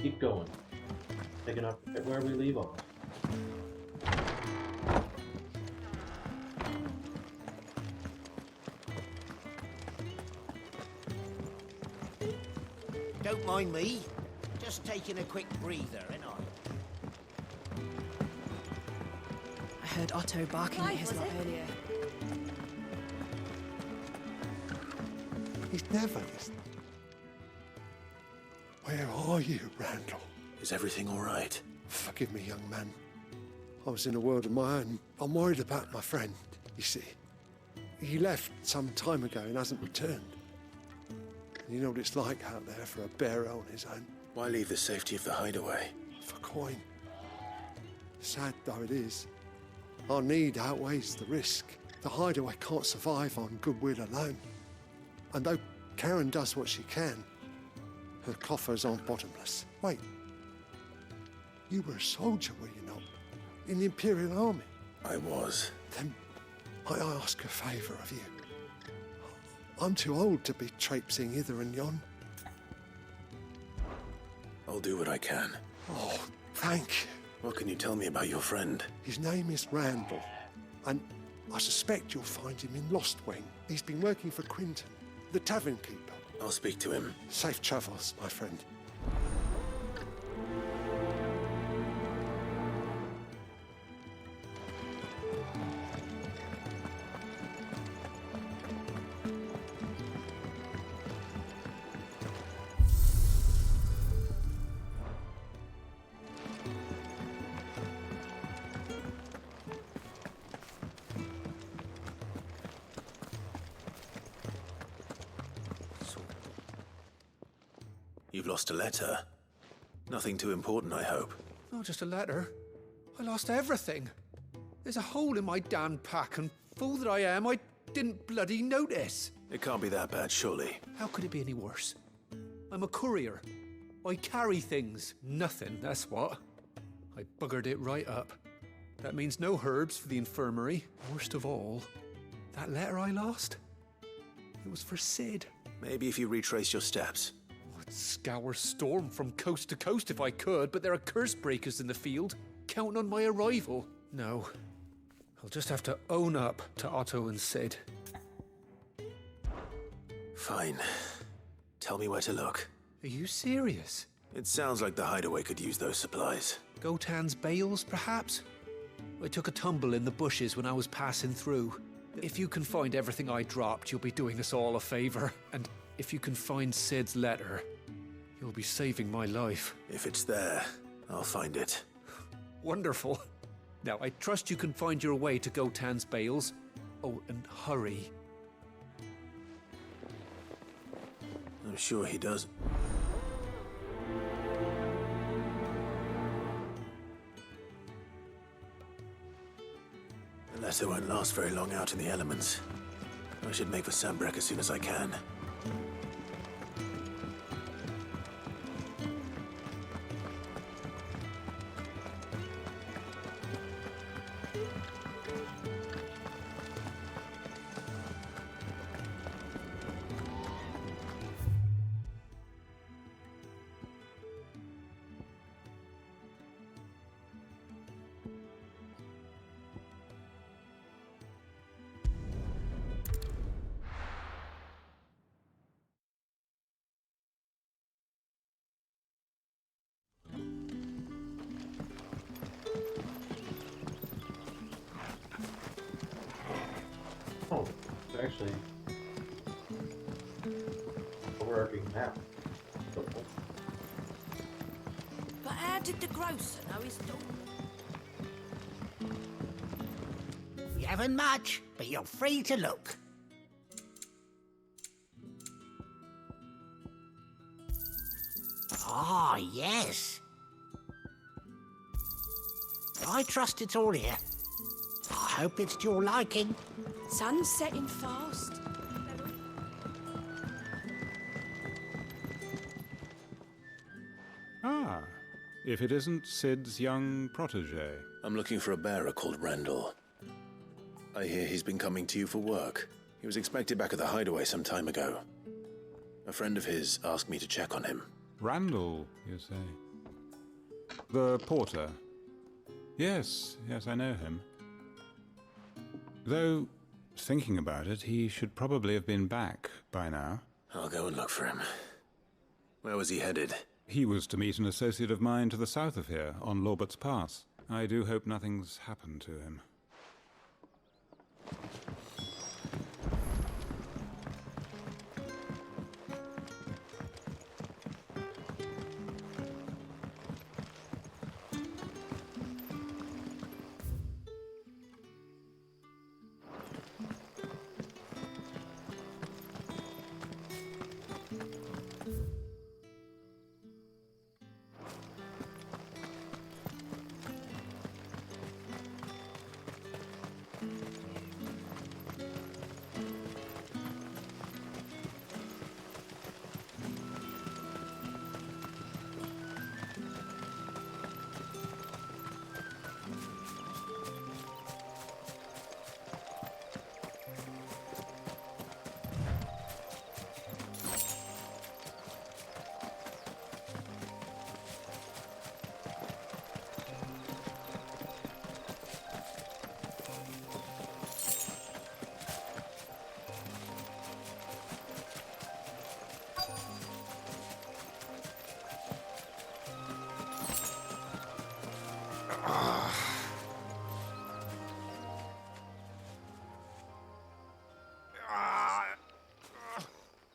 keep going. Picking up where we leave off. Don't mind me. Just taking a quick breather, ain't I? I heard Otto barking at his lot earlier. He's never listening. Where are you, Randall? Is everything all right? Forgive me, young man. I was in a world of my own. I'm worried about my friend, you see. He left some time ago and hasn't returned. You know what it's like out there for a bearer on his own. Why leave the safety of the hideaway? For coin. Sad though it is, our need outweighs the risk. The hideaway can't survive on goodwill alone. And though Karen does what she can, her coffers aren't bottomless. Wait, you were a soldier, were you not? In the Imperial Army? I was. Then might I ask a favour of you? I'm too old to be traipsing hither and yon. I'll do what I can. Oh, thank you. What can you tell me about your friend? His name is Randall, and I suspect you'll find him in Lostwing. He's been working for Quinton, the tavern keeper. I'll speak to him. Safe travels, my friend. You've lost a letter. Nothing too important, I hope. Not just a letter. I lost everything. There's a hole in my damn pack, and fool that I am, I didn't bloody notice. It can't be that bad, surely. How could it be any worse? I'm a courier. I carry things. Nothing, that's what. I buggered it right up. That means no herbs for the infirmary. Worst of all, that letter I lost? It was for Sid. Maybe if you retrace your steps. I'd scour Storm from coast to coast if I could, but there are curse breakers in the field, counting on my arrival. No, I'll just have to own up to Otto and Sid. Fine. Tell me where to look. Are you serious? It sounds like the hideaway could use those supplies. Gotan's bales, perhaps? I took a tumble in the bushes when I was passing through. If you can find everything I dropped, you'll be doing us all a favour. And if you can find Sid's letter, you'll be saving my life. If it's there, I'll find it. Wonderful. Now, I trust you can find your way to Gotan's bales. Oh, and hurry. I'm sure he does. The letter won't last very long out in the elements. I should make for Sambrek as soon as I can. Oh, it's actually overarching map. But how did the grocer know his daughter? You haven't much, but you're free to look. Ah, yes. I trust it's all here. I hope it's to your liking. Sun's setting fast. Ah, if it isn't Sid's young protege. I'm looking for a bearer called Randall. I hear he's been coming to you for work. He was expected back at the hideaway some time ago. A friend of his asked me to check on him. Randall, you say? The porter. Yes, I know him. Though, thinking about it, he should probably have been back by now. I'll go and look for him. Where was he headed? He was to meet an associate of mine to the south of here, on Lorbert's Pass. I do hope nothing's happened to him.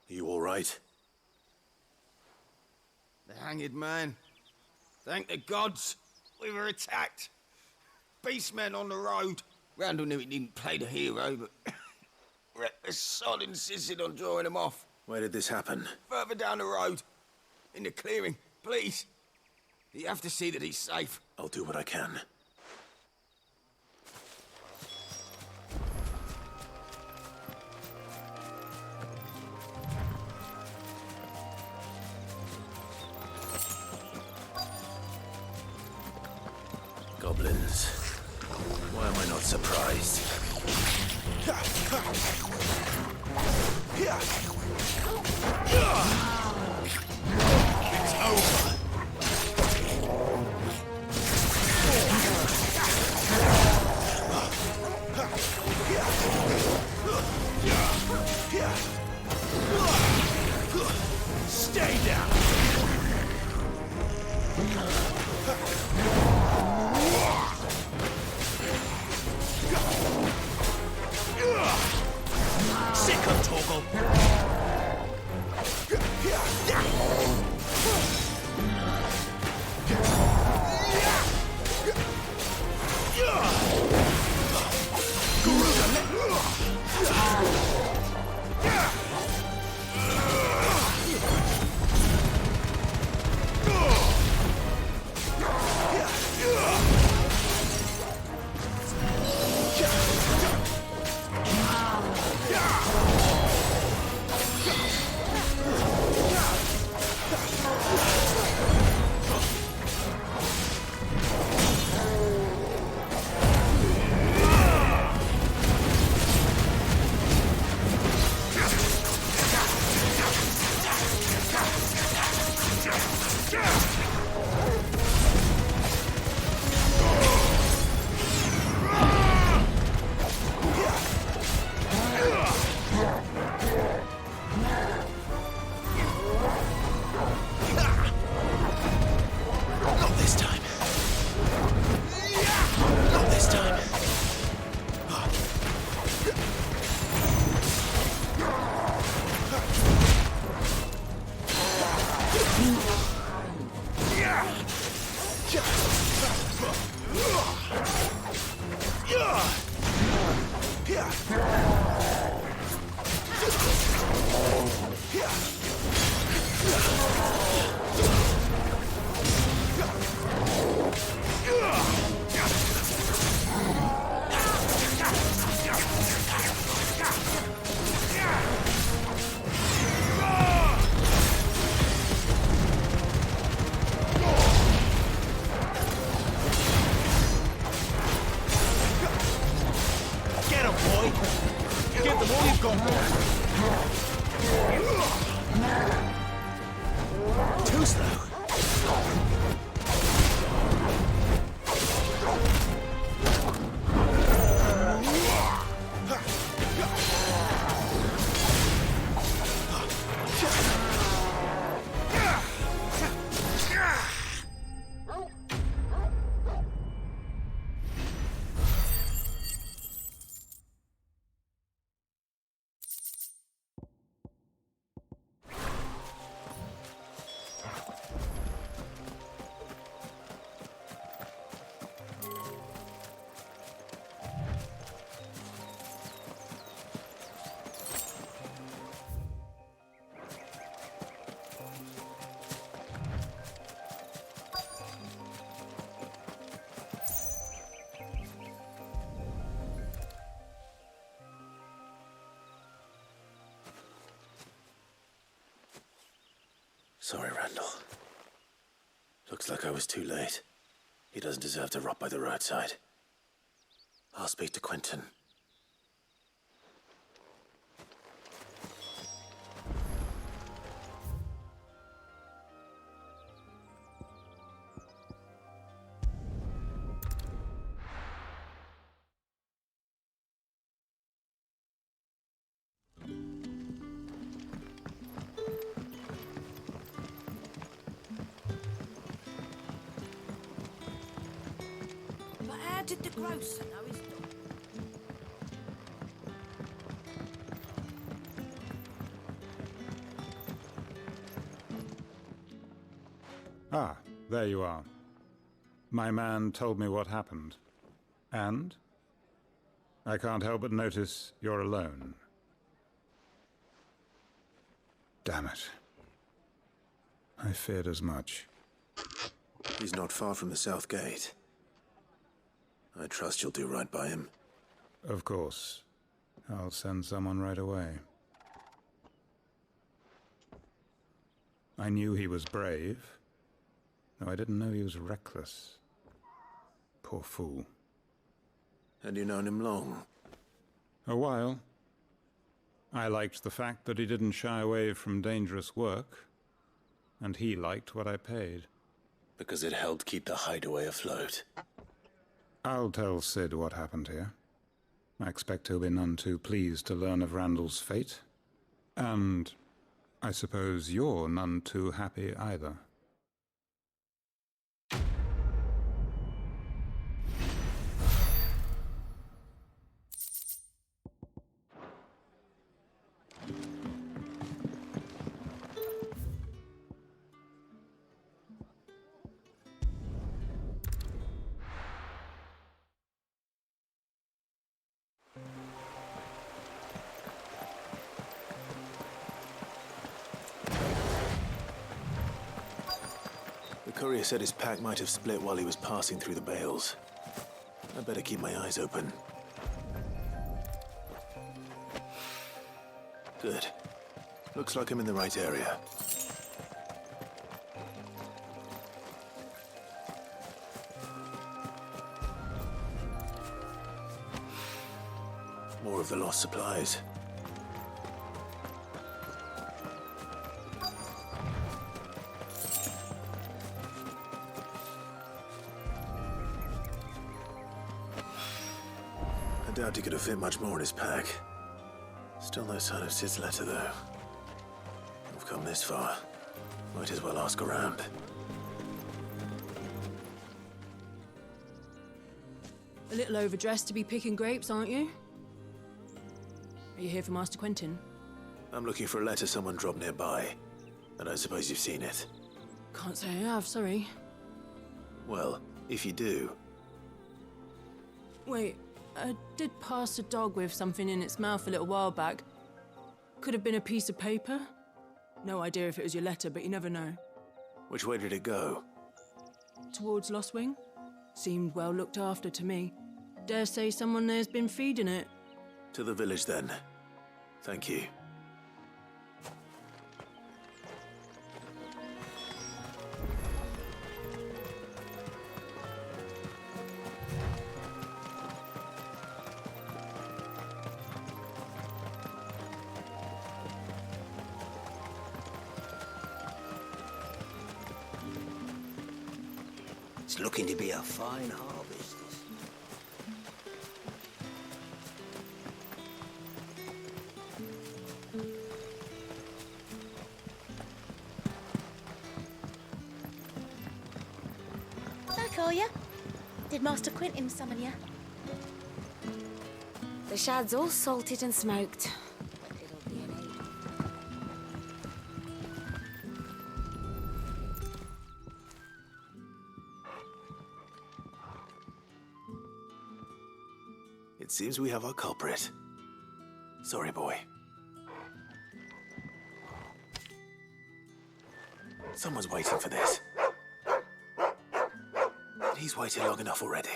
You all right? The hanged man. Thank the gods. We were attacked. Beastmen on the road. Randall knew he didn't play the hero, but reckless sod insisted on drawing him off. Where did this happen? Further down the road. In the clearing. Please. You have to see that he's safe. I'll do what I can. Goblins. Why am I not surprised? It's over! Stay down! Sick of Torgal! Sorry, Randall. Looks like I was too late. He doesn't deserve to rot by the roadside. I'll speak to Quentin. But how did the grocer know his dog? Ah, there you are. My man told me what happened. And? I can't help but notice you're alone. Damn it. I feared as much. He's not far from the south gate. I trust you'll do right by him. Of course. I'll send someone right away. I knew he was brave, though I didn't know he was reckless. Poor fool. And you known him long? A while. I liked the fact that he didn't shy away from dangerous work, and he liked what I paid. Because it helped keep the hideaway afloat. I'll tell Sid what happened here. I expect he'll be none too pleased to learn of Randall's fate. And I suppose you're none too happy either. The courier said his pack might have split while he was passing through the bales. I better keep my eyes open. Good. Looks like I'm in the right area. More of the lost supplies. I doubt he could have fit much more in his pack. Still no sign of Sid's letter, though. We've come this far. Might as well ask around. A little overdressed to be picking grapes, aren't you? Are you here for Master Quentin? I'm looking for a letter someone dropped nearby. I don't suppose you've seen it. Can't say I have, sorry. Well, if you do, Wait, I did pass a dog with something in its mouth a little while back. Could have been a piece of paper. No idea if it was your letter, but you never know. which way did it go? Towards Lost Wing? Seemed well looked after to me. Dare say someone there's been feeding it. To the village, then. Thank you. It's looking to be a fine harvest. I call ya. Did Master Quentin summon ya? The shad's all salted and smoked. But it'll be an aid. It seems we have our culprit. Sorry, boy. Someone's waiting for this. He's waited long enough already.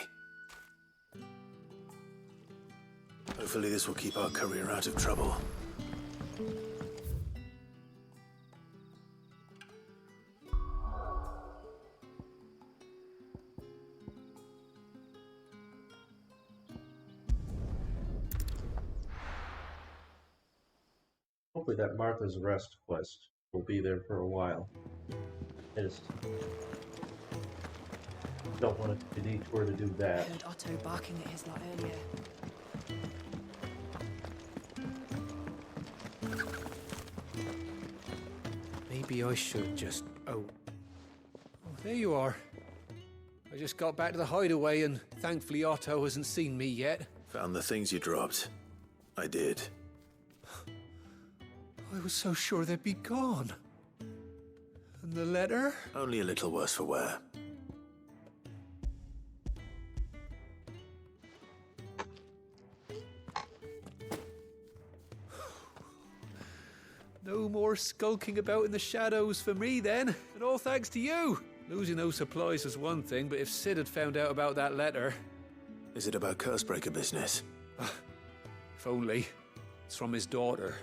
Hopefully this will keep our courier out of trouble. hopefully that Martha's Rest quest will be there for a while. I just don't want to detour to do I that. heard Otto barking at his lot earlier. Maybe I should just... Oh, there you are. I just got back to the hideaway and thankfully Otto hasn't seen me yet. Found the things you dropped. I did. I was so sure they'd be gone. And the letter? Only a little worse for wear. No more skulking about in the shadows for me then, and all thanks to you. Losing those supplies was one thing, but if Sid had found out about that letter... Is it about Cursebreaker business? If only. It's from his daughter.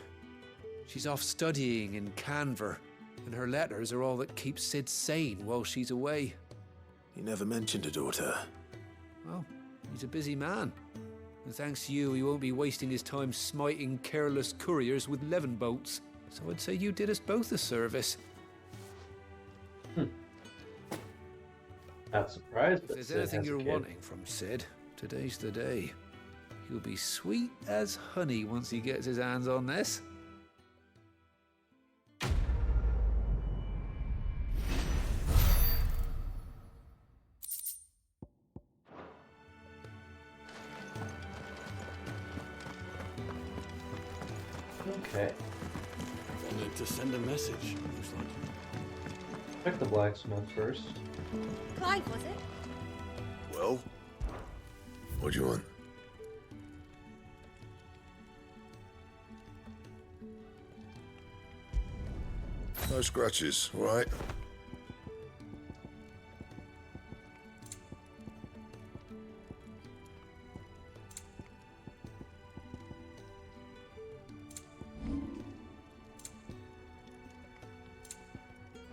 She's off studying in Canver, and her letters are all that keep Sid sane while she's away. He never mentioned a daughter. Well, he's a busy man. And thanks to you, he won't be wasting his time smiting careless couriers with levin boats. So I'd say you did us both a service. Not surprised, If but there's Sid anything has a you're kid. wanting from Sid, today's the day. He'll be sweet as honey once he gets his hands on this. Okay. I need to send a message, looks like. Check the blacksmith first. Clive, was it? Well? What do you want? No scratches, all right?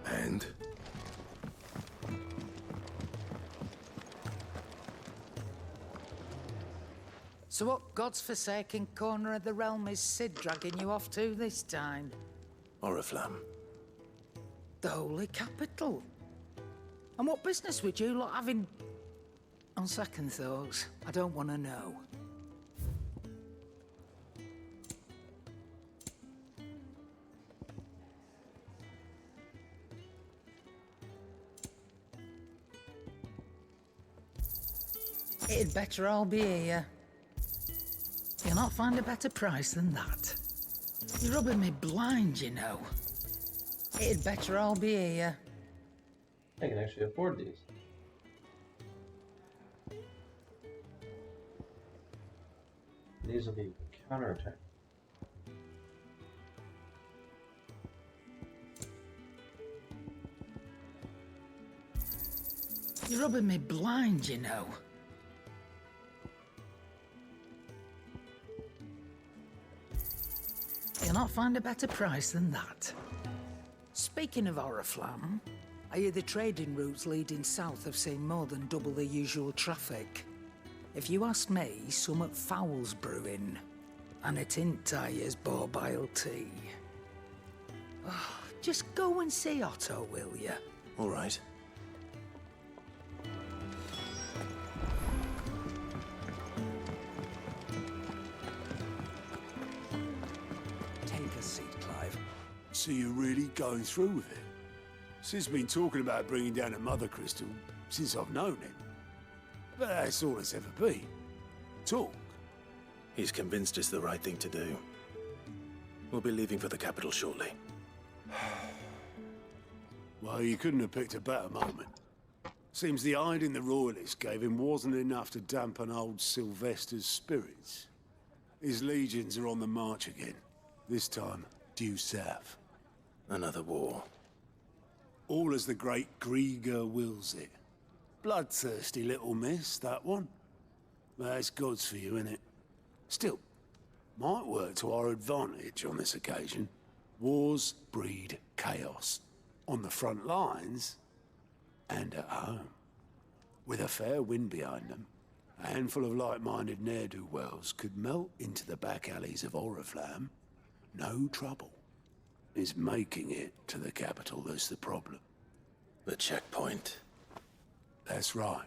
And? So what God's forsaken corner of the realm is Sid dragging you off to this time? Oriflamme. The Holy Capital. And what business would you lot having... On second thoughts, I don't want to know. It'd better all be here. You'll not find a better price than that. You're rubbing me blind, you know. It'd better all be here. I can actually afford these. These will be counterattack. You're rubbing me blind, you know. You'll not find a better price than that. Speaking of Oriflamme, I hear the trading routes leading south have seen more than double the usual traffic. If you ask me, summat foul's brewing. And it ain't Tyre's borbile tea. Oh, just go and see Otto, will you? All right. Take a seat, Clive. So you're really going through with it? Sid's been talking about bringing down a mother crystal since I've known him. But that's all it's ever been. Talk. He's convinced it's the right thing to do. We'll be leaving for the capital shortly. Well, you couldn't have picked a better moment. Seems the hiding the royalists gave him wasn't enough to dampen old Sylvester's spirits. His legions are on the march again. This time, due south. Another war. All as the great Grieger wills it. Bloodthirsty little miss, that one. That's God's for you, innit? Still, might work to our advantage on this occasion. Wars breed chaos. On the front lines, and at home. With a fair wind behind them, a handful of like-minded ne'er-do-wells could melt into the back alleys of Oriflamme. No trouble. It's making it to the capital that's the problem. The checkpoint. That's right.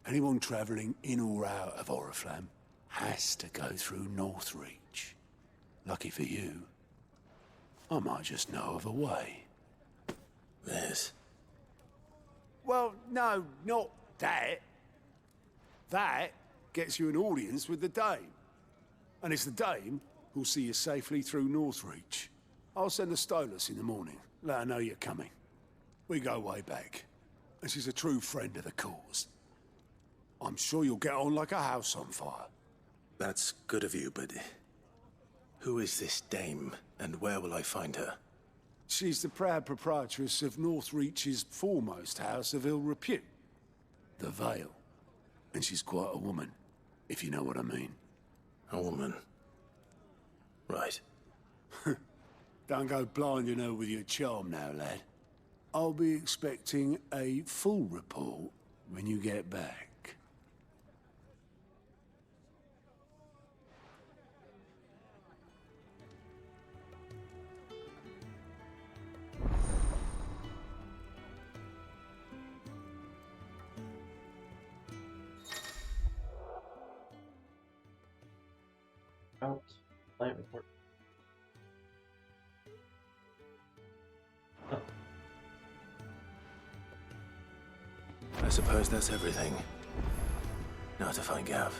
Anyone travelling in or out of Oriflamme has to go through Northreach. Lucky for you, I might just know of a way. This? Well, no, not that. That gets you an audience with the Dame. And it's the Dame who'll see you safely through Northreach. I'll send the Stolas in the morning, let her know you're coming. We go way back, and she's a true friend of the cause. I'm sure you'll get on like a house on fire. That's good of you, but who is this dame, and where will I find her? She's the proud proprietress of Northreach's foremost house of ill repute, the Vale. And she's quite a woman, if you know what I mean. A woman? Right. Don't go blinding her with your charm now, lad. I'll be expecting a full report when you get back. Out. Plant report. Oh. I suppose that's everything. Now to find Gav.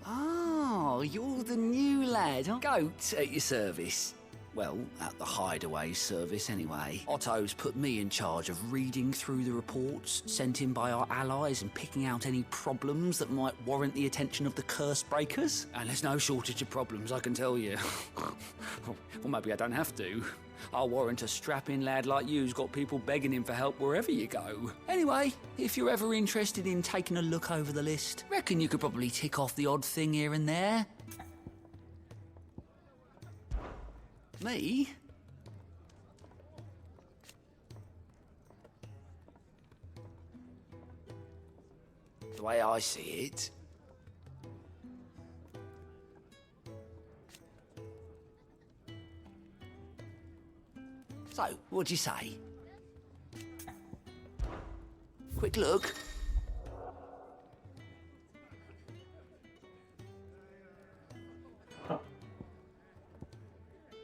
Oh, you're the new lad, huh? Goat at your service. Well, at the Hideaway service anyway. Otto's put me in charge of reading through the reports sent in by our allies and picking out any problems that might warrant the attention of the curse breakers. And there's no shortage of problems, I can tell you. Well, maybe I don't have to. I'll warrant a strapping lad like you's got people begging him for help wherever you go. Anyway, if you're ever interested in taking a look over the list, reckon you could probably tick off the odd thing here and there. Me? The way I see it, so, what'd you say? Quick look.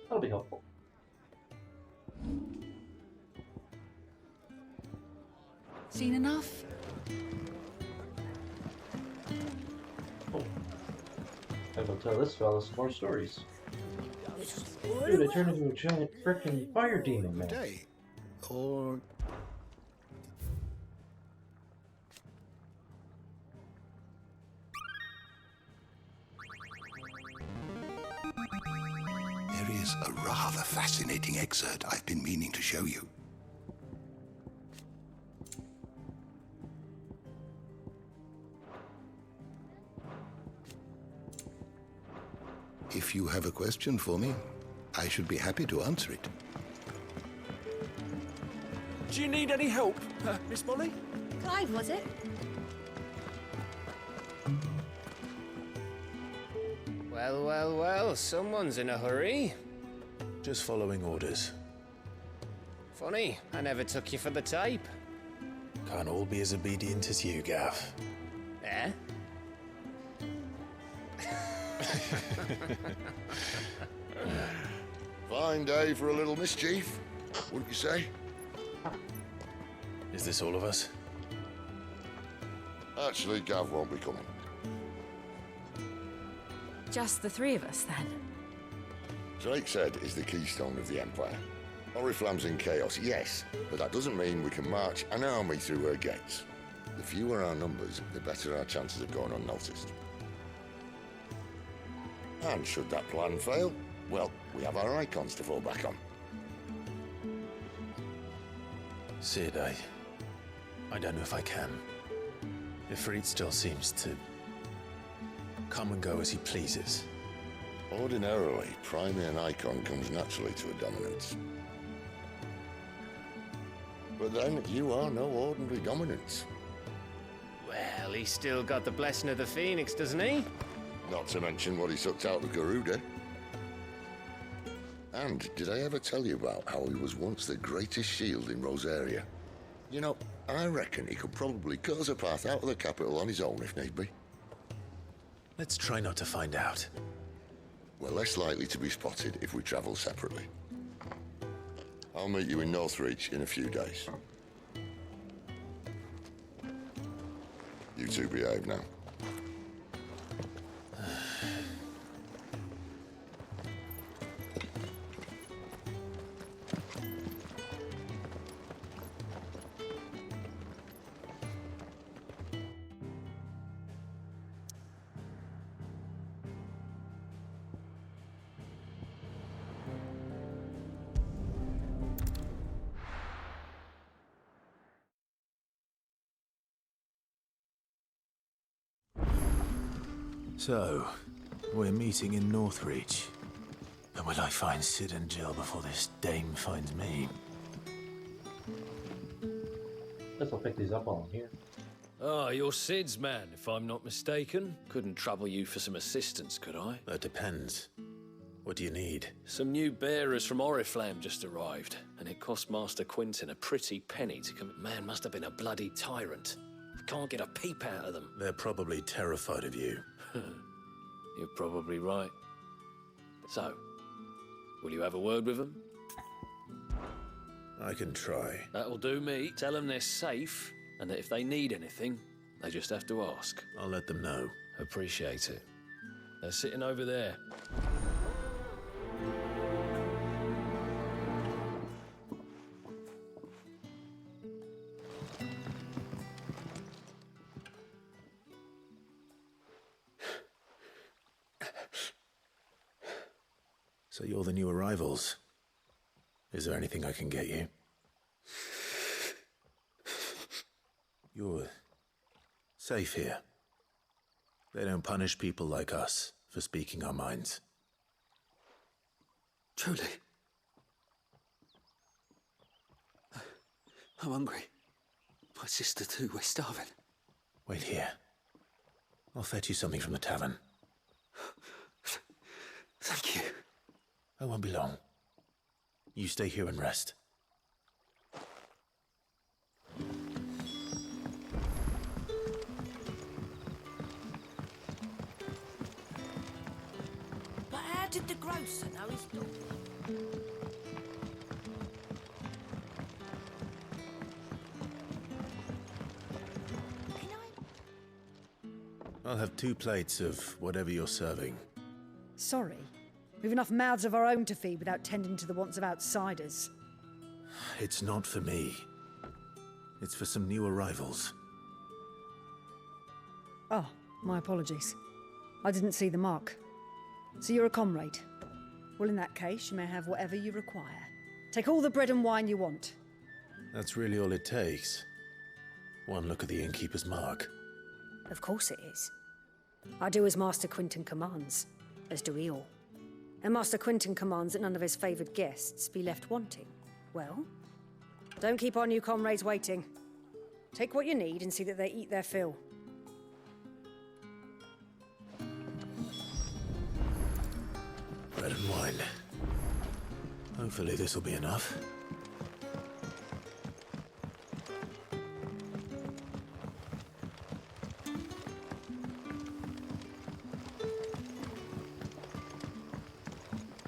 That'll be helpful. Seen enough? Oh. I will tell this fella some more stories. Dude, I turned into a giant frickin' fire demon, man. Or... There is a rather fascinating excerpt I've been meaning to show you. If you have a question for me, I should be happy to answer it. Do you need any help, Miss Molly? Clive, was it? Well, well, well, someone's in a hurry. Just following orders. Funny, I never took you for the type. Can't all be as obedient as you, Gav. Eh? Fine day for a little mischief, wouldn't you say? Is this all of us? Actually, Gav won't be coming. Just the three of us, then? Drake said is the keystone of the Empire. Oriflamme's in chaos, yes, but that doesn't mean we can march an army through her gates. The fewer our numbers, the better our chances of going unnoticed. And should that plan fail, well, we have our icons to fall back on. Sid, I don't know if I can. Ifrit still seems to come and go as he pleases. Ordinarily, priming an icon comes naturally to a dominance. But then, you are no ordinary dominance. Well, he's still got the blessing of the Phoenix, doesn't he? Not to mention what he sucked out of Garuda. And did I ever tell you about how he was once the greatest shield in Rosaria? You know, I reckon he could probably cut us a path out of the capital on his own if need be. Let's try not to find out. We're less likely to be spotted if we travel separately. I'll meet you in Northreach in a few days. You two behave now. So, we're meeting in Northreach. And will I find Sid and Jill before this dame finds me? Guess I'll pick these up while I'm here. Ah, you're Sid's man, if I'm not mistaken. Couldn't trouble you for some assistance, could I? That depends. What do you need? Some new bearers from Oriflamme just arrived, and it cost Master Quinton a pretty penny to come. Man must have been a bloody tyrant. Can't get a peep out of them. They're probably terrified of you. You're probably right. So, will you have a word with them? I can try. That'll do me. Tell them they're safe, and that if they need anything, they just have to ask. I'll let them know. Appreciate it. They're sitting over there. So you're the new arrivals. Is there anything I can get you? You're safe here. They don't punish people like us for speaking our minds. Truly. I'm hungry. My sister too, we're starving. Wait here. I'll fetch you something from the tavern. Thank you. I won't be long. You stay here and rest. But how did the grocer know his dog? I'll have 2 plates of whatever you're serving. Sorry. We've enough mouths of our own to feed without tending to the wants of outsiders. It's not for me. It's for some new arrivals. Oh, my apologies. I didn't see the mark. So you're a comrade. Well, in that case, you may have whatever you require. Take all the bread and wine you want. That's really all it takes. One look at the innkeeper's mark. Of course it is. I do as Master Quinton commands, as do we all. And Master Quinton commands that none of his favoured guests be left wanting. Well, don't keep our new comrades waiting. Take what you need and see that they eat their fill. Bread and wine. Hopefully this'll be enough.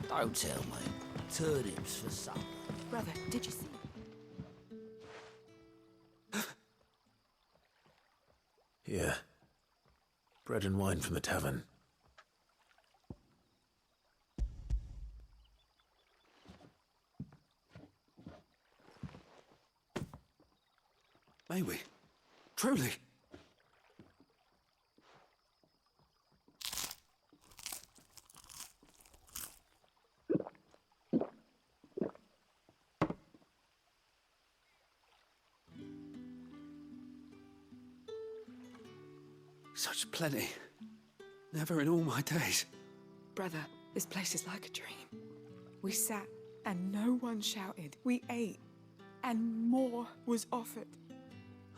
Don't tell me. Turnips for supper. Brother, did you see? Here. Bread and wine from the tavern. May we? Truly? Such plenty. Never in all my days. Brother, this place is like a dream. We sat and no one shouted. We ate and more was offered.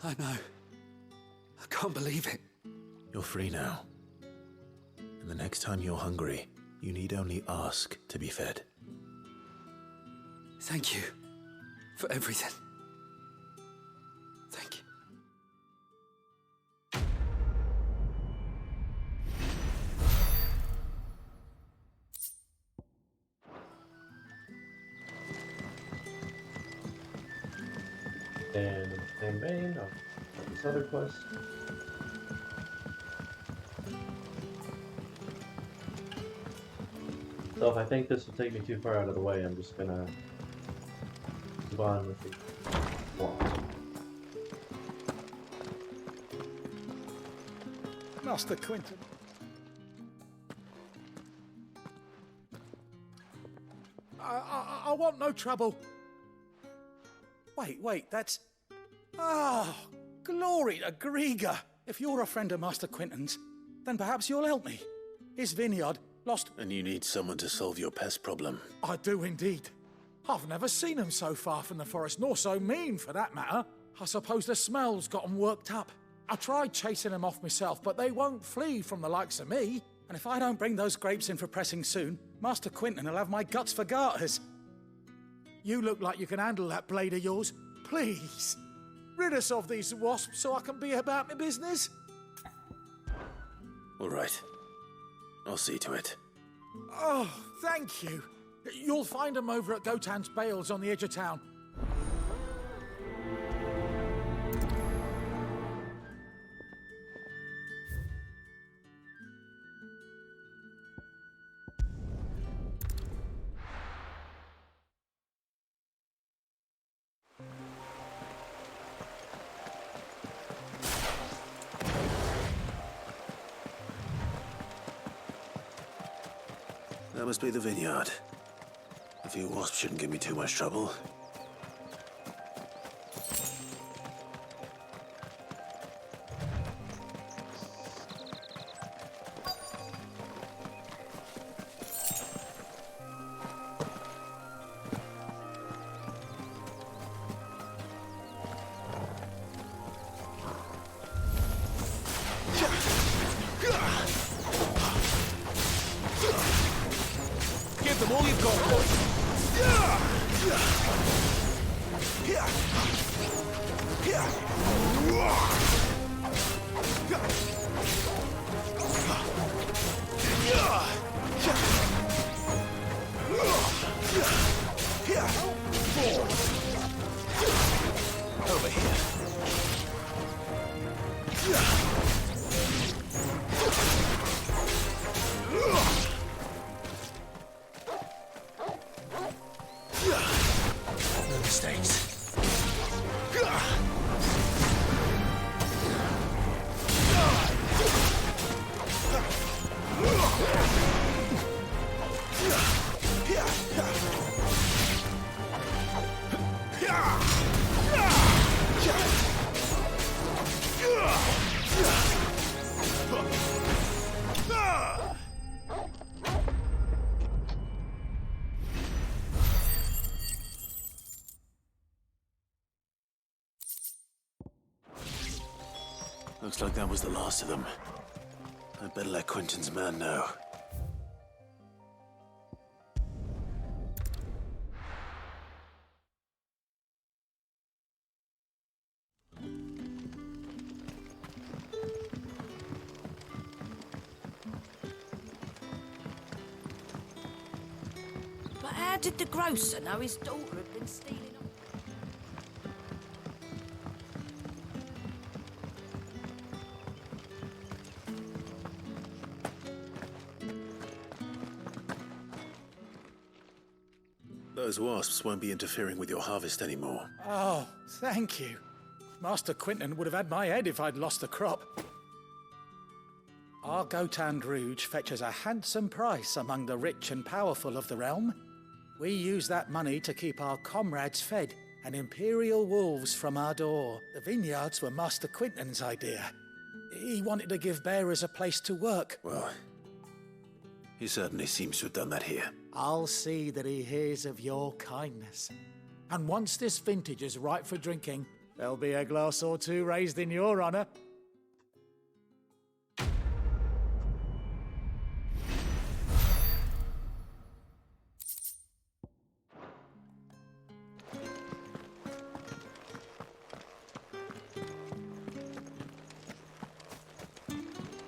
I know. I can't believe it. You're free now. And the next time you're hungry, you need only ask to be fed. Thank you for everything. Thank you. And in the same vein, I'll check this other quest. So if I think this will take me too far out of the way, I'm just gonna move on with the plot. Master Quinton. I want no trouble. Wait, that's... Ah, glory to Grieger. If you're a friend of Master Quinton's, then perhaps you'll help me. His vineyard lost... And you need someone to solve your pest problem. I do indeed. I've never seen him so far from the forest, nor so mean, for that matter. I suppose the smell's got 'em worked up. I tried chasing them off myself, but they won't flee from the likes of me. And if I don't bring those grapes in for pressing soon, Master Quinton will have my guts for garters. You look like you can handle that blade of yours. Please, rid us of these wasps so I can be about my business. All right. I'll see to it. Oh, thank you. You'll find them over at Gotan's Bales on the edge of town. That must be the vineyard. A few wasps shouldn't give me too much trouble. Give them all you've got, boys. Over here. No mistakes. Looks like that was the last of them. I'd better let Quinton's man know. But how did the grocer know his daughter had been stealing them? Those wasps won't be interfering with your harvest anymore. Oh, thank you. Master Quinton would have had my head if I'd lost the crop. Our Gotan Rouge fetches a handsome price among the rich and powerful of the realm. We use that money to keep our comrades fed and imperial wolves from our door. The vineyards were Master Quinton's idea. He wanted to give bearers a place to work. Well, he certainly seems to have done that here. I'll see that he hears of your kindness. And once this vintage is ripe for drinking, there'll be a glass or two raised in your honor.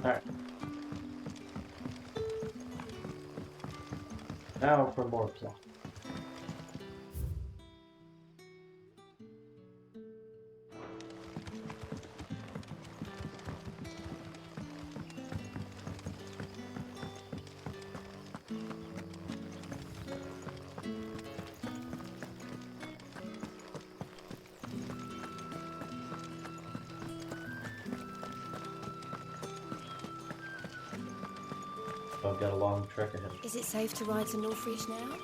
Alright. Now for more plot. I've got a long trek ahead. Is it safe to ride to Northreach now?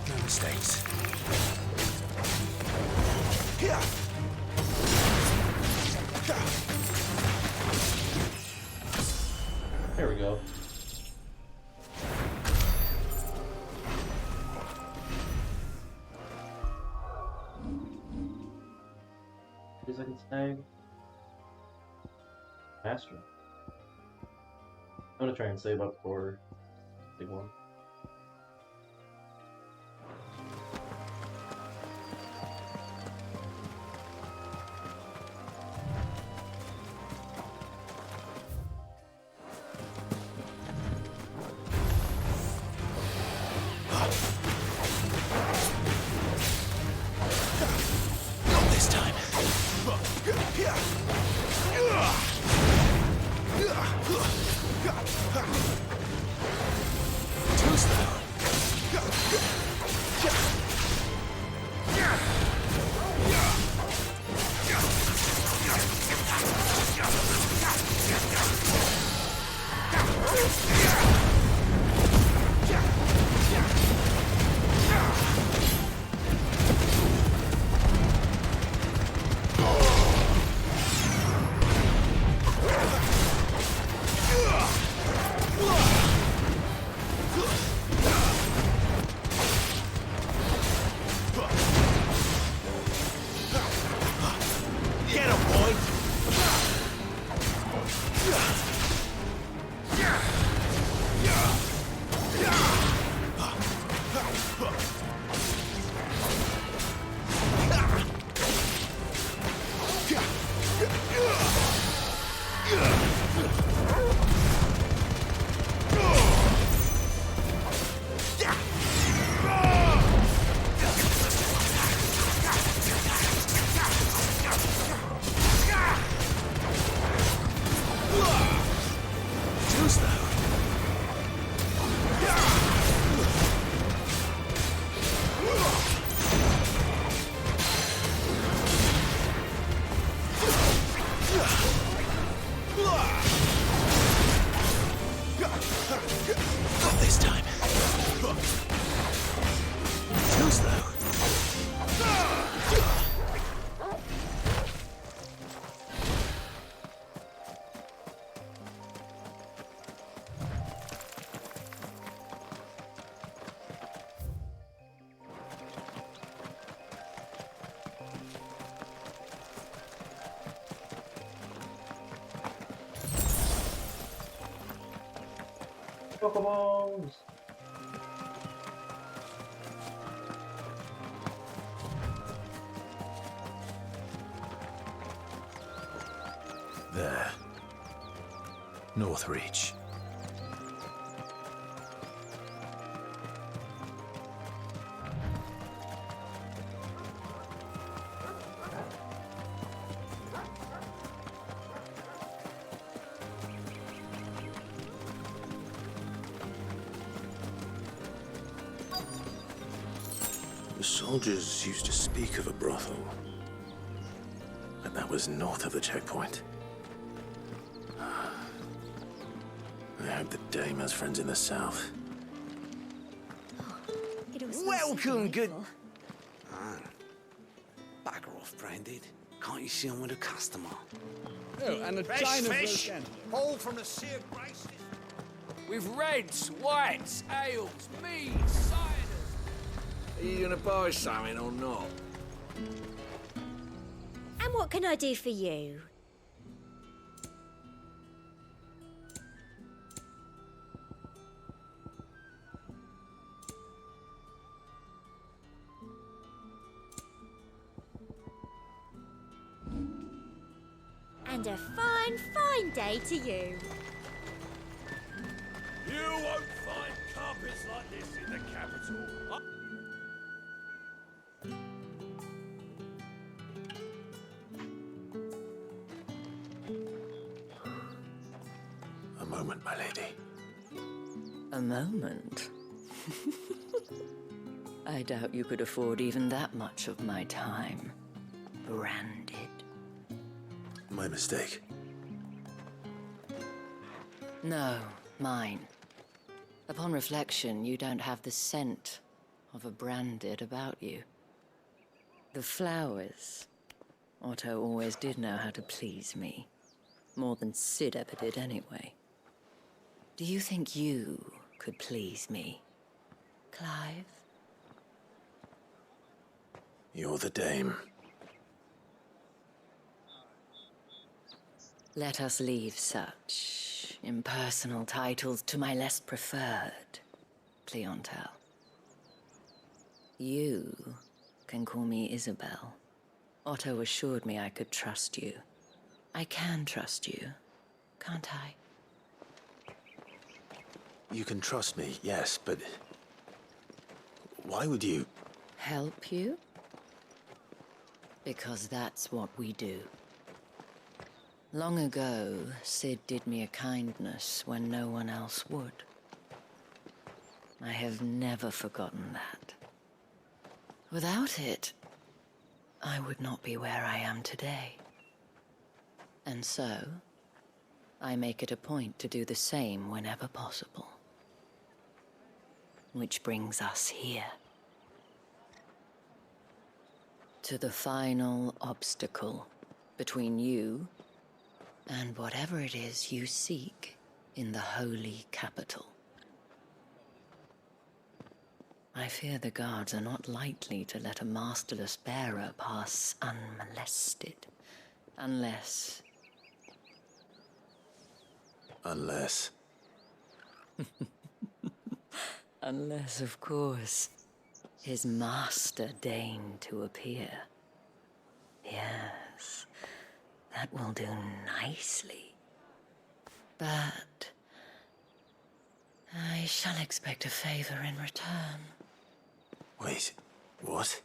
No mistakes. There we go. Is I can snag Master. I'm gonna try and save up for big one. Not this time. Too slow. Get him, boy! Too slow. Not this time. Too slow. Chocobos! There. Northreach. The soldiers used to speak of a brothel, but that was north of the checkpoint. I hope the dame has friends in the south. Welcome, good. Bugger off, Branded. Can't you see I'm with a customer? Oh, and a Fresh china fish, all from the Sea of Graces. With reds, whites, ales, meads, ciders. Are you gonna buy something or not? And what can I do for you? And a fine, fine day to you. You won't find carpets like this in the capital. A moment, my lady. A moment? I doubt you could afford even that much of my time. Branded. My mistake. No, mine. Upon reflection, you don't have the scent of a branded about you. The flowers. Otto always did know how to please me. More than Sid ever did anyway. Do you think you could please me, Clive? You're the dame. Let us leave such impersonal titles to my less preferred clientele. You can call me Isabel. Otto assured me I could trust you. I can trust you, can't I? You can trust me, yes, but... why would you... Help you? Because that's what we do. Long ago, Sid did me a kindness when no one else would. I have never forgotten that. Without it, I would not be where I am today. And so, I make it a point to do the same whenever possible. Which brings us here. To the final obstacle between you and whatever it is you seek in the holy capital. I fear the guards are not likely to let a masterless bearer pass unmolested. Unless... Unless... Unless, of course, his master deigned to appear. Yes, that will do nicely. But I shall expect a favor in return. Wait, what?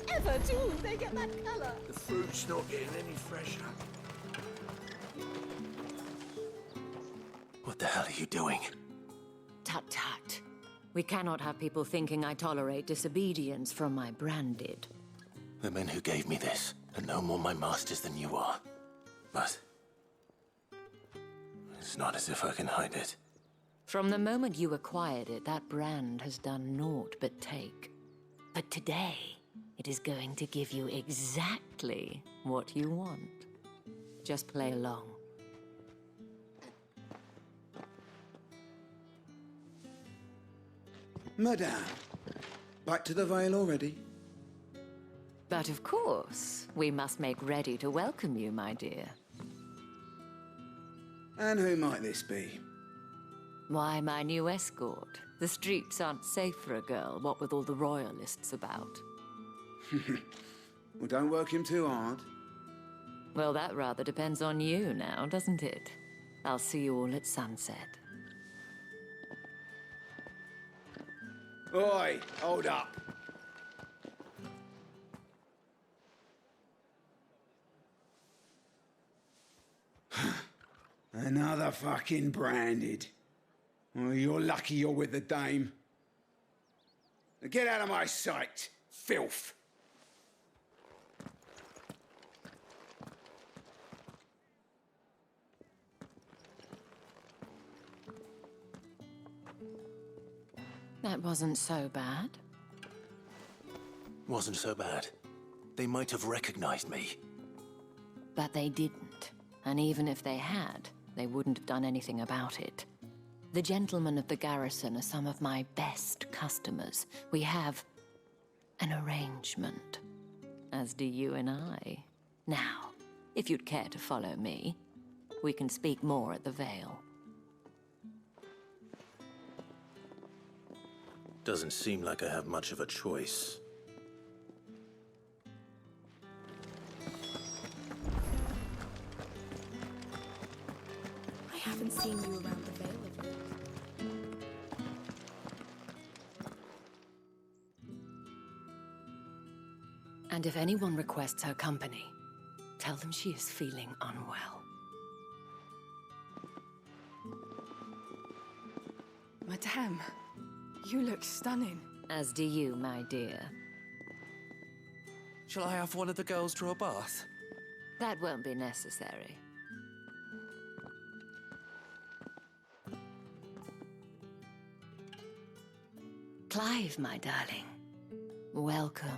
However do they get that colour? The fruit's not getting any fresher. What the hell are you doing? Tut tut. We cannot have people thinking I tolerate disobedience from my branded. The men who gave me this are no more my masters than you are. But... it's not as if I can hide it. From the moment you acquired it, that brand has done naught but take. But today, it is going to give you exactly what you want. Just play along. Madame, back to the Vale already? But of course, we must make ready to welcome you, my dear. And who might this be? Why, my new escort. The streets aren't safe for a girl, what with all the royalists about. Well, don't work him too hard. Well, that rather depends on you now, doesn't it? I'll see you all at sunset. Oi, hold up. Another fucking branded. Oh, you're lucky you're with the dame. Now get out of my sight, filth. That wasn't so bad. Wasn't so bad. They might have recognized me. But they didn't. And even if they had, they wouldn't have done anything about it. The gentlemen of the garrison are some of my best customers. We have an arrangement, as do you and I. Now, if you'd care to follow me, we can speak more at the Vale. Doesn't seem like I have much of a choice. I haven't seen you around the Vale of late. And if anyone requests her company, tell them she is feeling unwell. Madame, you look stunning. As do you, my dear. Shall I have one of the girls draw a bath? That won't be necessary. Clive, my darling. Welcome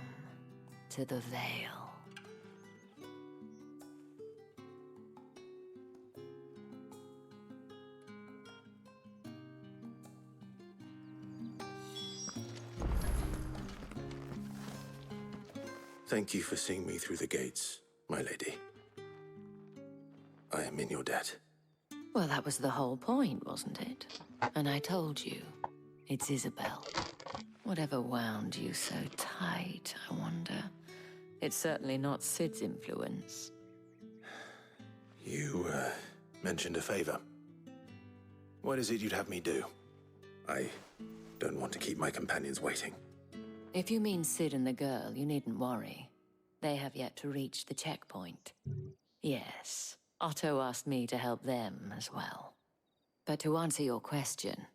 to the Vale. Thank you for seeing me through the gates, my lady. I am in your debt. Well, that was the whole point, wasn't it? And I told you, it's Isabel. Whatever wound you so tight, I wonder. It's certainly not Sid's influence. You, mentioned a favor. What is it you'd have me do? I don't want to keep my companions waiting. If you mean Sid and the girl, you needn't worry. They have yet to reach the checkpoint. Yes, Otto asked me to help them as well. But to answer your question,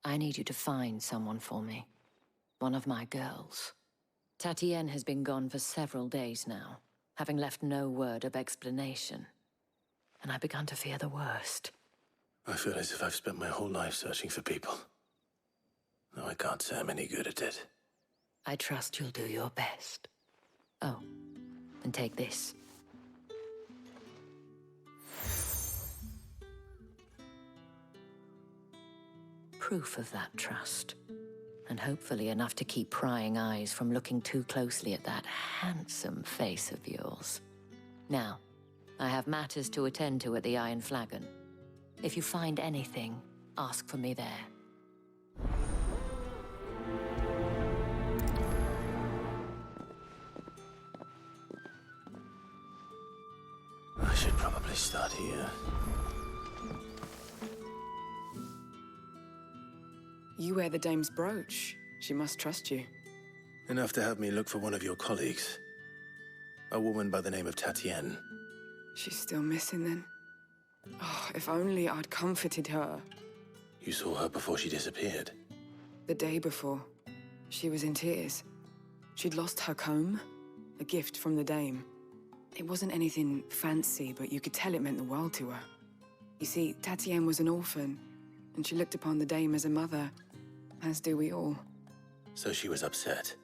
I need you to find someone for me. One of my girls. Tatienne has been gone for several days now, having left no word of explanation. And I've begun to fear the worst. I feel as if I've spent my whole life searching for people. No, I can't say I'm any good at it. I trust you'll do your best. Oh, and take this. Proof of that trust. And hopefully enough to keep prying eyes from looking too closely at that handsome face of yours. Now, I have matters to attend to at the Iron Flagon. If you find anything, ask for me there. I should probably start here. You wear the dame's brooch. She must trust you. Enough to have me look for one of your colleagues. A woman by the name of Tatienne. She's still missing then. Oh, if only I'd comforted her. You saw her before she disappeared? The day before. She was in tears. She'd lost her comb, a gift from the dame. It wasn't anything fancy, but you could tell it meant the world to her. You see, Tatienne was an orphan, and she looked upon the dame as a mother, as do we all. So she was upset.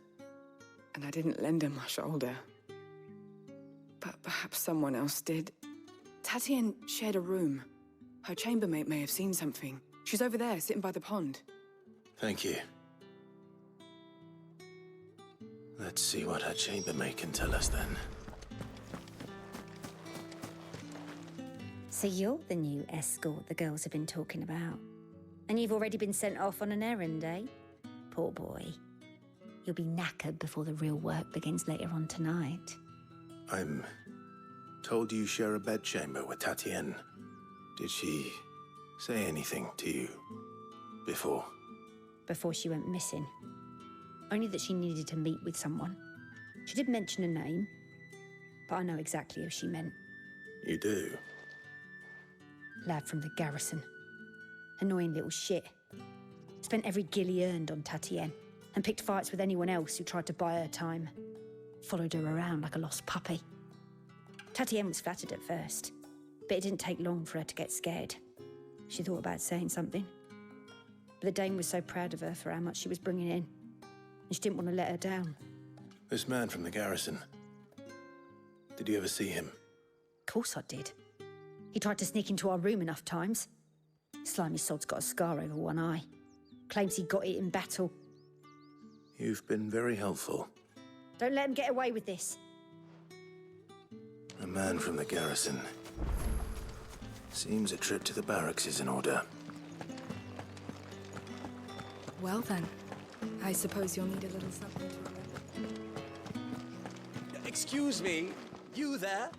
And I didn't lend her my shoulder. But perhaps someone else did. Tatienne shared a room. Her chambermaid may have seen something. She's over there, sitting by the pond. Thank you. Let's see what her chambermaid can tell us then. So you're the new escort the girls have been talking about. And you've already been sent off on an errand, eh? Poor boy. You'll be knackered before the real work begins later on tonight. I'm told you share a bedchamber with Tatienne. Did she say anything to you before? Before she went missing. Only that she needed to meet with someone. She did mention a name, but I know exactly who she meant. You do? Lad from the garrison. Annoying little shit. Spent every guil he earned on Tatienne, and picked fights with anyone else who tried to buy her time. Followed her around like a lost puppy. Tatienne was flattered at first, but it didn't take long for her to get scared. She thought about saying something. But the dame was so proud of her for how much she was bringing in, and she didn't want to let her down. This man from the garrison. Did you ever see him? Course I did. He tried to sneak into our room enough times. Slimy sod's got a scar over one eye. Claims he got it in battle. You've been very helpful. Don't let him get away with this. A man from the garrison. Seems a trip to the barracks is in order. Well then, I suppose you'll need a little something to remember. Excuse me, you there?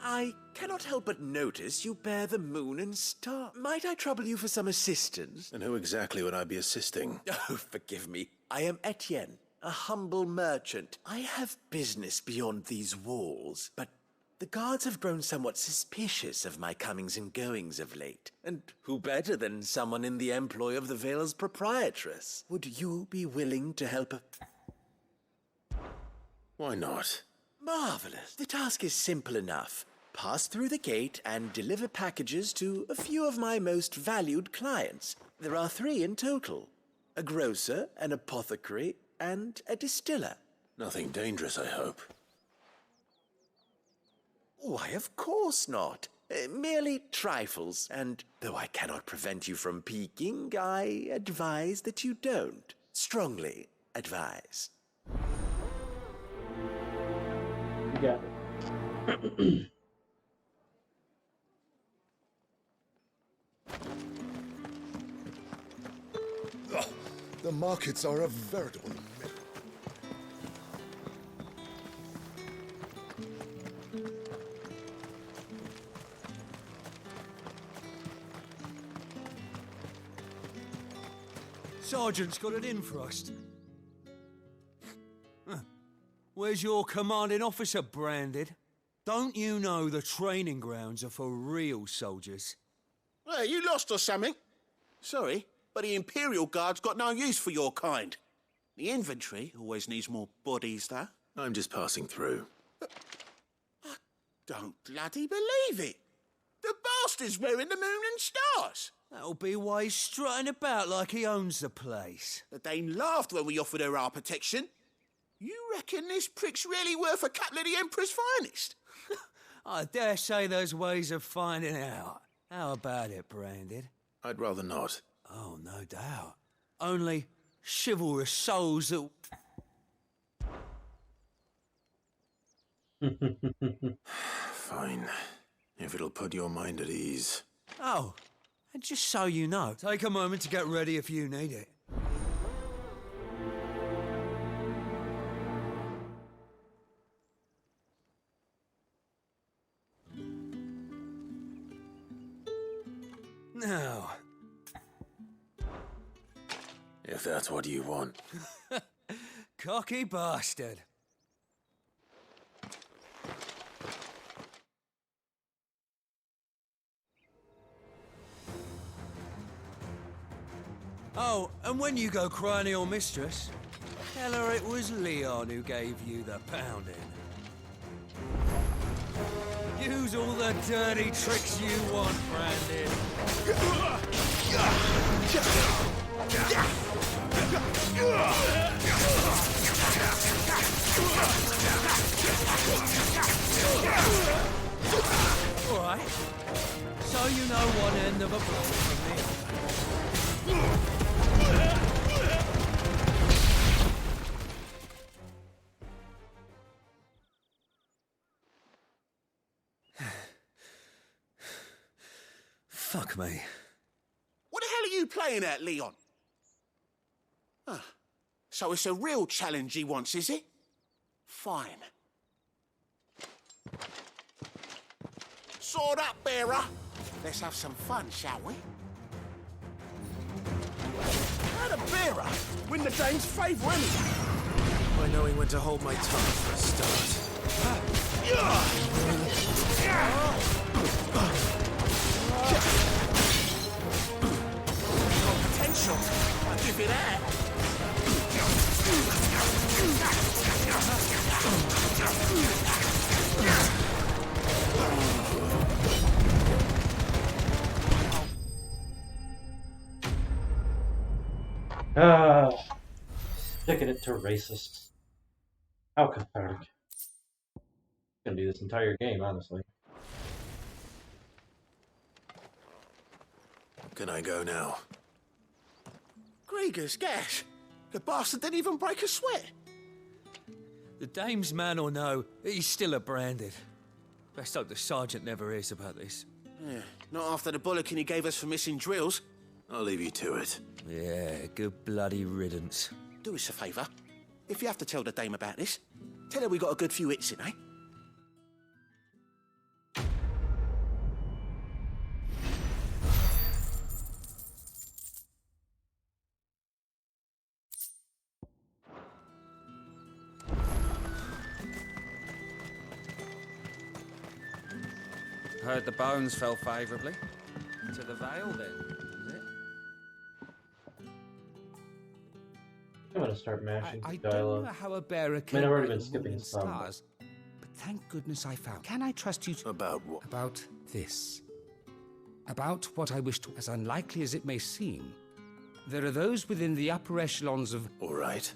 I cannot help but notice you bear the moon and star. Might I trouble you for some assistance? And who exactly would I be assisting? Oh, forgive me. I am Etienne, a humble merchant. I have business beyond these walls, but the guards have grown somewhat suspicious of my comings and goings of late. And who better than someone in the employ of the Vale's proprietress? Would you be willing to help a... Why not? Marvelous. The task is simple enough. Pass through the gate and deliver packages to a few of my most valued clients. There are 3 in total. A grocer, an apothecary, and a distiller. Nothing dangerous, I hope. Why, of course not. Merely trifles, and though I cannot prevent you from peeking, I advise that you don't. Strongly advise. You got it. The markets are a veritable miracle. Sergeant's got it in for us. Where's your commanding officer branded? Don't you know the training grounds are for real soldiers? Hey, you lost or something? Sorry, but the Imperial Guard's got no use for your kind. The infantry always needs more bodies, though. I'm just passing through. I don't bloody believe it. The bastard's wearing the moon and stars. That'll be why he's strutting about like he owns the place. The Dame laughed when we offered her our protection. You reckon this prick's really worth a couple of the Emperor's finest? I dare say there's ways of finding out. How about it, Branded? I'd rather not. Oh, no doubt. Only chivalrous souls that... Fine. If it'll put your mind at ease. Oh, and just so you know, take a moment to get ready if you need it. Now... If that's what you want. Cocky bastard. Oh, and when you go crying to your mistress, tell her it was Leon who gave you the pounding. Use all the dirty tricks you want, Brandon. All right. So you know one end of a blow from the other. Fuck me. What the hell are you playing at, Leon? Ah, so it's a real challenge he wants, is it? Fine. Sword up, bearer. Let's have some fun, shall we? How the bearer win the Dame's favour anyway? By knowing when to hold my tongue for a start. Potential. I'll give you that. Sticking it to racists. How cathartic. Gonna do this entire game, honestly. Can I go now? Gregor's gas. The bastard didn't even break a sweat. The dame's man or no, he's still a branded. Best hope the sergeant never hears about this. Yeah, not after the bollocking he gave us for missing drills. I'll leave you to it. Yeah, good bloody riddance. Do us a favour. If you have to tell the dame about this, tell her we got a good few hits in, eh? Heard the bones fell favourably. To the Vale, then, is it? I'm gonna start mashing I dialogue. don't know how a bearer I can mean, I've already by been the skipping moon and some. stars, but thank goodness I found. Can I trust you? About what? About this. About what I wish to, as unlikely as it may seem. There are those within the upper echelons of... All right.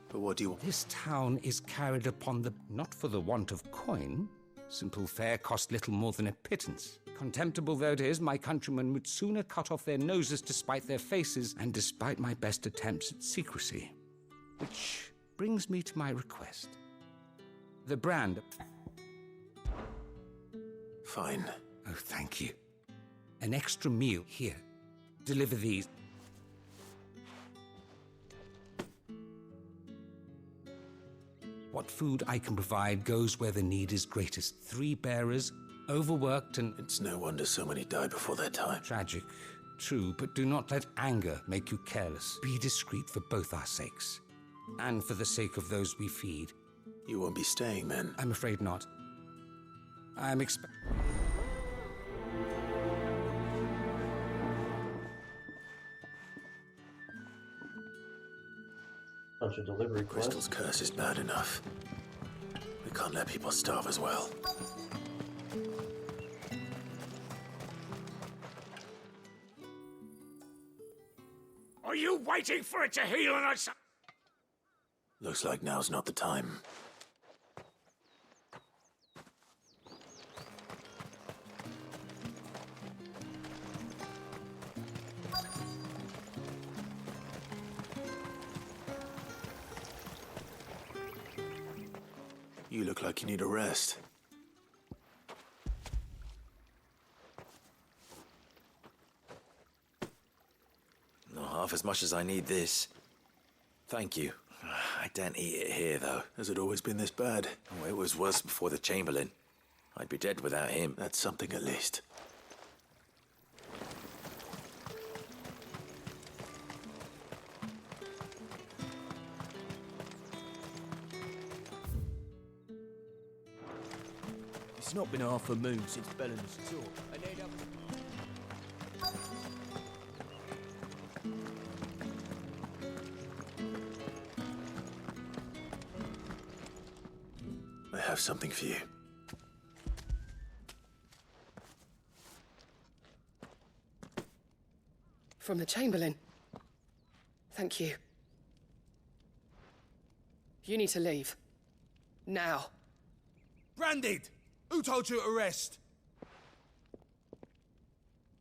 But what do you want? This town is carried upon the... not for the want of coin. Simple fare cost little more than a pittance. Contemptible though it is, my countrymen would sooner cut off their noses to spite their faces, and despite my best attempts at secrecy. Which brings me to my request. The brand... Fine. Oh, thank you. An extra meal here. Deliver these. What food I can provide goes where the need is greatest. 3 bearers, overworked and... It's no wonder so many die before their time. Tragic, true, but do not let anger make you careless. Be discreet for both our sakes, and for the sake of those we feed. You won't be staying, then? I'm afraid not. I'm Bunch of delivery Crystal's curse is bad enough. We can't let people starve as well. Are you waiting for it to heal and I... Looks like now's not the time. You look like you need a rest. Not half as much as I need this. Thank you. I don't eat it here, though. Has it always been this bad? Oh, it was worse before the Chamberlain. I'd be dead without him. That's something at least. It's not been half a moon since Bellen's tour. I have something for you. From the Chamberlain. Thank you. You need to leave. Now. Branded! Who told you to rest?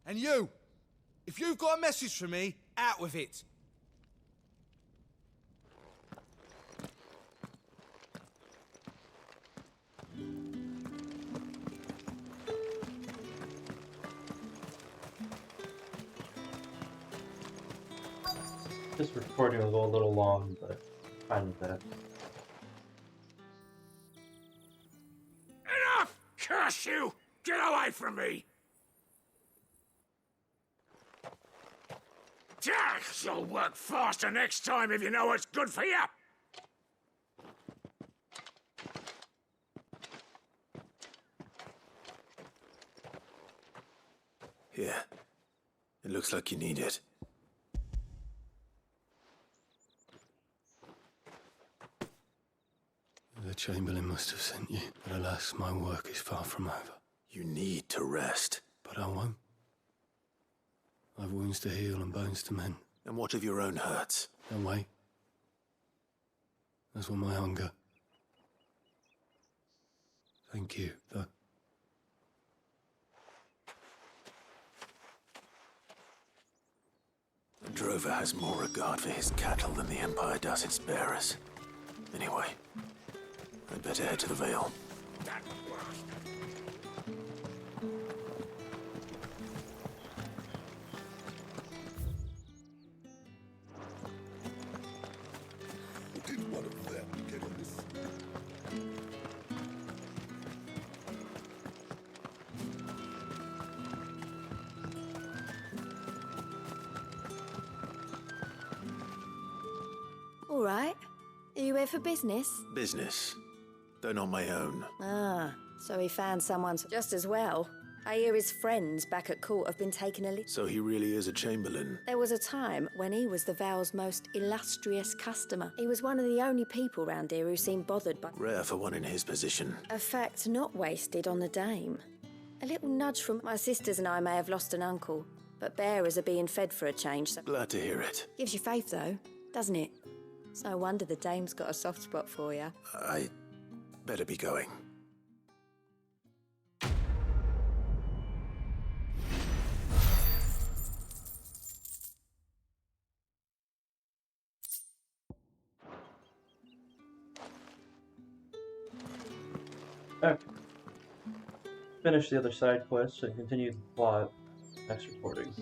And you! If you've got a message for me, out with it. This recording will go a little long, but fine with that. Enough! Curse you! Get away from me! You'll work faster next time if you know what's good for you! Here. It looks like you need it. The Chamberlain must have sent you, but alas, my work is far from over. You need to rest. But I won't. I've wounds to heal and bones to mend. And what of your own hurts? Don't wait. As will my hunger. Thank you, though. A drover has more regard for his cattle than the Empire does its bearers. Anyway, I'd better head to the Vale. Did one of them get in this? All right. Are you here for business? Business, though not my own. Ah, so he found someone's just as well. I hear his friends back at court have been taking a So he really is a chamberlain. There was a time when he was the Vale's most illustrious customer. He was one of the only people round here who seemed bothered by... Rare for one in his position. A fact not wasted on the dame. A little nudge from my sisters and I may have lost an uncle, but bearers are being fed for a change, so... Glad to hear it. Gives you faith, though, doesn't it? It's no wonder the dame's got a soft spot for you. I better be going. Okay. Finish the other side quests and continue the plot next recording.